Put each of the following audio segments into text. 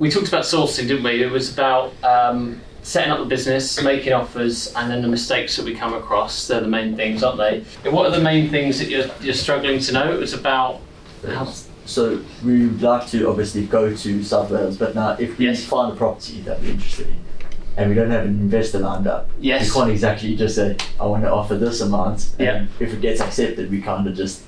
We talked about sourcing, didn't we? It was about setting up the business, making offers, and then the mistakes that we come across. They're the main things, aren't they? What are the main things that you're struggling to know? It was about So we would like to obviously go to South Wales, but now if we find a property that we're interested in, and we don't have an investor lined up, we can't exactly just say, I want to offer this amount, and if it gets accepted, we kind of just,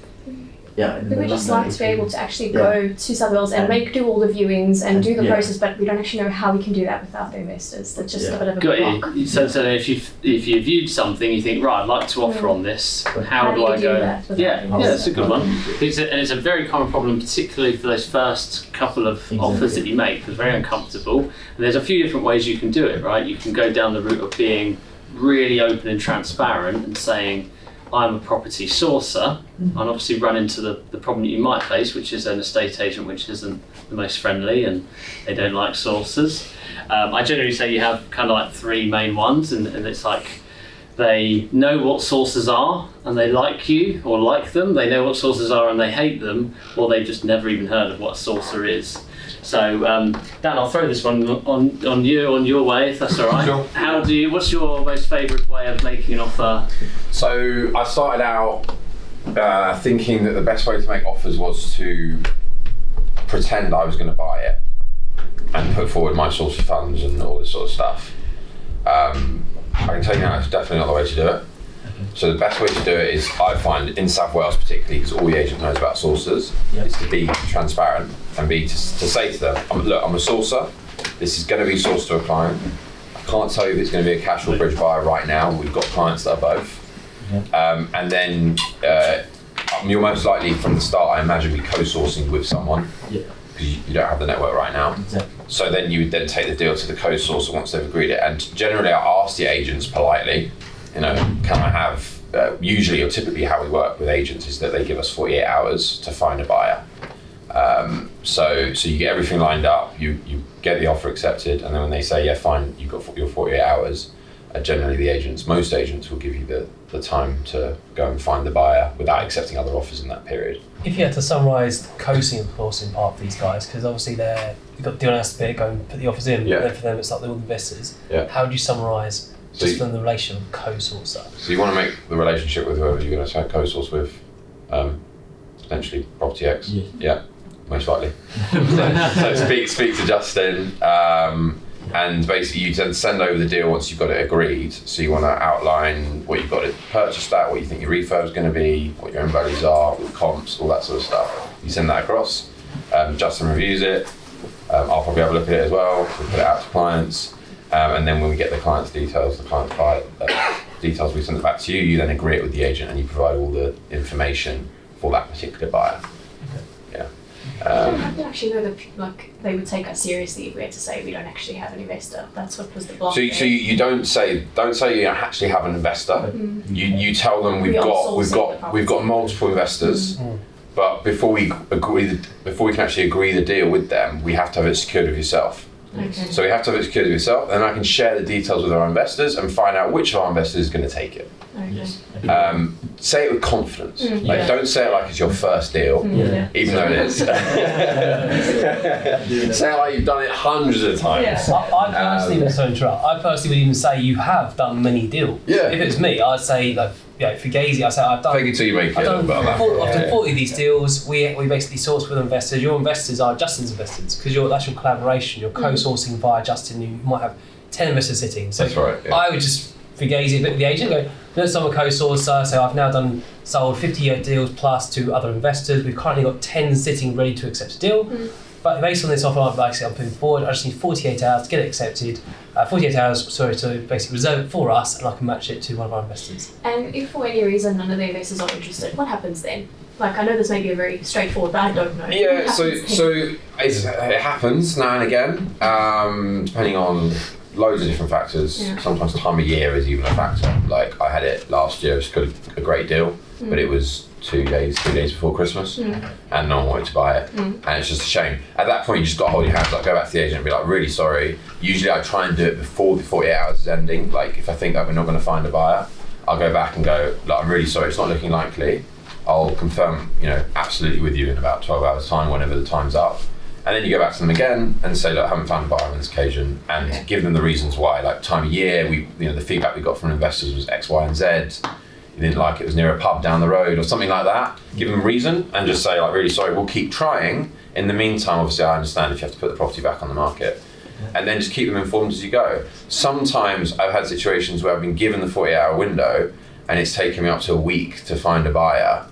we would just like to be able to actually go to South Wales and do all the viewings and do the process, but we don't actually know how we can do that without the investors. That's just a bit of a block. So if you viewed something, you think, right, I'd like to offer on this. How do I go? That's a good one. It's a very common problem, particularly for those first couple of offers that you make. It's very uncomfortable. And there's a few different ways you can do it, right? You can go down the route of being really open and transparent and saying, I'm a property sourcer, and obviously run into the problem that you might face, which is an estate agent which isn't the most friendly and they don't like sourcers. I generally say you have kind of like three main ones, and it's like they know what sources are and they like you or like them, they know what sources are and they hate them, or they've just never even heard of what a sourcer is. So Dan, I'll throw this one on your way, if that's all right. Sure. What's your most favourite way of making an offer? So I started out thinking that the best way to make offers was to pretend I was going to buy it and put forward my source of funds and all this sort of stuff. I can tell you now, it's definitely not the way to do it. So the best way to do it is, I find, in South Wales particularly, because all the agent knows about sources, is to be transparent and to say to them, look, I'm a sourcer, this is going to be sourced to a client. I can't tell you if it's going to be a cash or bridge buyer right now. We've got clients that are both. And then you're most likely from the start, I imagine, be co-sourcing with someone, because you don't have the network right now. So then you would then take the deal to the co-sourcer once they've agreed it. And generally I ask the agents politely, can I have, usually or typically how we work with agents is that they give us 48 hours to find a buyer. So you get everything lined up, you get the offer accepted, and then when they say, yeah, fine, you've got your 48 hours, generally most agents will give you the time to go and find the buyer without accepting other offers in that period. If you had to summarise the co-sourcing part of these guys, because obviously you've got the deal has to be, go and put the offers in, but then for them it's like they're all investors. How would you summarise from the relation of co-sourcer? So you want to make the relationship with whoever you're going to co-source with, potentially Property X. Yeah, most likely. so speak to Justin, and basically you then send over the deal once you've got it agreed. So you want to outline what you've got to purchase, what you think your refurb is going to be, what your own values are, with comps, all that sort of stuff. You send that across. Justin reviews it. I'll probably have a look at it as well. We put it out to clients. And then when we get the client's details, the client details, we send it back to you. You then agree it with the agent, and you provide all the information for that particular buyer. I don't actually know that they would take us seriously if we had to say we don't actually have an investor. That's what was the block. So you don't say you actually have an investor. You tell them we've got multiple investors. But before we can actually agree the deal with them, we have to have it secured with yourself. So we have to have it secured with yourself, and I can share the details with our investors and find out which of our investors is going to take it. Say it with confidence. Don't say it like it's your first deal, even though it is. Say it like you've done it hundreds of times. I personally would even say you have done many deals. If it was me, I'd say Fugazi, I'd say I've done. Fake it till you make it. I've done 40 of these deals. We basically source with investors. Your investors are Justin's investors, because that's your collaboration. You're co-sourcing via Justin. You might have 10 investors sitting. So that's right. I would just Fugazi a bit with the agent. Go, look, I'm a co-sourcer, so I've now sold 50 deals plus to other investors. We've currently got 10 sitting ready to accept a deal. But based on this offer, I'm putting forward, I just need 48 hours to get it accepted. 48 hours, to basically reserve it for us, and I can match it to one of our investors. And if for any reason none of the investors are interested, what happens then? I know this may be a very straightforward, but I don't know. Yeah, so it happens now and again, depending on loads of different factors. Sometimes time of year is even a factor. I had it last year, it's got a great deal, but it was 2 days before Christmas, and no one wanted to buy it, and it's just a shame. At that point, you just got to hold your hands up, go back to the agent and be like, really sorry. Usually I try and do it before the 48 hours is ending. If I think that we're not going to find a buyer, I'll go back and go, I'm really sorry, it's not looking likely. I'll confirm, absolutely with you in about 12 hours time, whenever the time's up. And then you go back to them again and say, look, I haven't found a buyer on this occasion, and give them the reasons why. Like time of year, the feedback we got from investors was X, Y, and Z. You didn't like it was near a pub down the road or something like that. Give them a reason and just say, like, really sorry, we'll keep trying. In the meantime, obviously, I understand if you have to put the property back on the market. And then just keep them informed as you go. Sometimes I've had situations where I've been given the 48-hour window and it's taken me up to a week to find a buyer.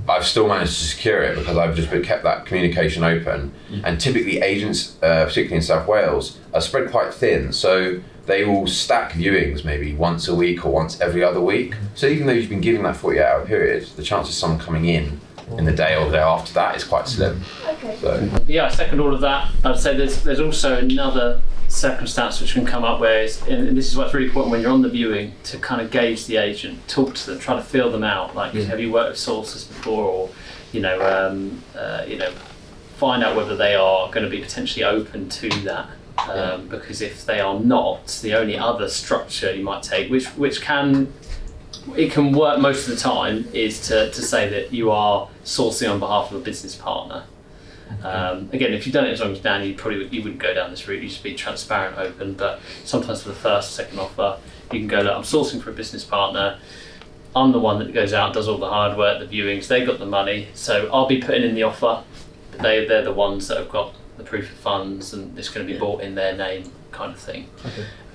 I've still managed to secure it because I've just kept that communication open. And typically agents, particularly in South Wales, are spread quite thin. So they will stack viewings maybe once a week or once every other week. So even though you've been given that 48-hour period, the chance of someone coming in the day or the day after that is quite slim. Okay. So. Yeah, I second all of that. I'd say there's also another circumstance which can come up where, and this is what's really important when you're on the viewing, to kind of gauge the agent, talk to them, try to feel them out. Like, have you worked with sources before, or find out whether they are going to be potentially open to that. Because if they are not, the only other structure you might take, which can work most of the time, is to say that you are sourcing on behalf of a business partner. Again, if you've done it as long as Dan, you wouldn't go down this route. You just be transparent, open. But sometimes for the first, second offer, you can go, look, I'm sourcing for a business partner. I'm the one that goes out, does all the hard work, the viewings. They got the money, so I'll be putting in the offer. But they're the ones that have got the proof of funds, and it's going to be bought in their name, kind of thing.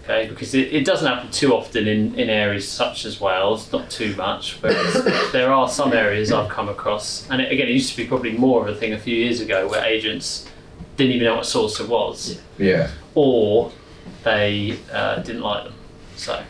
Okay, because it doesn't happen too often in areas such as Wales, not too much, whereas there are some areas I've come across, and it used to be probably more of a thing a few years ago, where agents didn't even know what Sourcer was, Yeah. or they didn't like them. So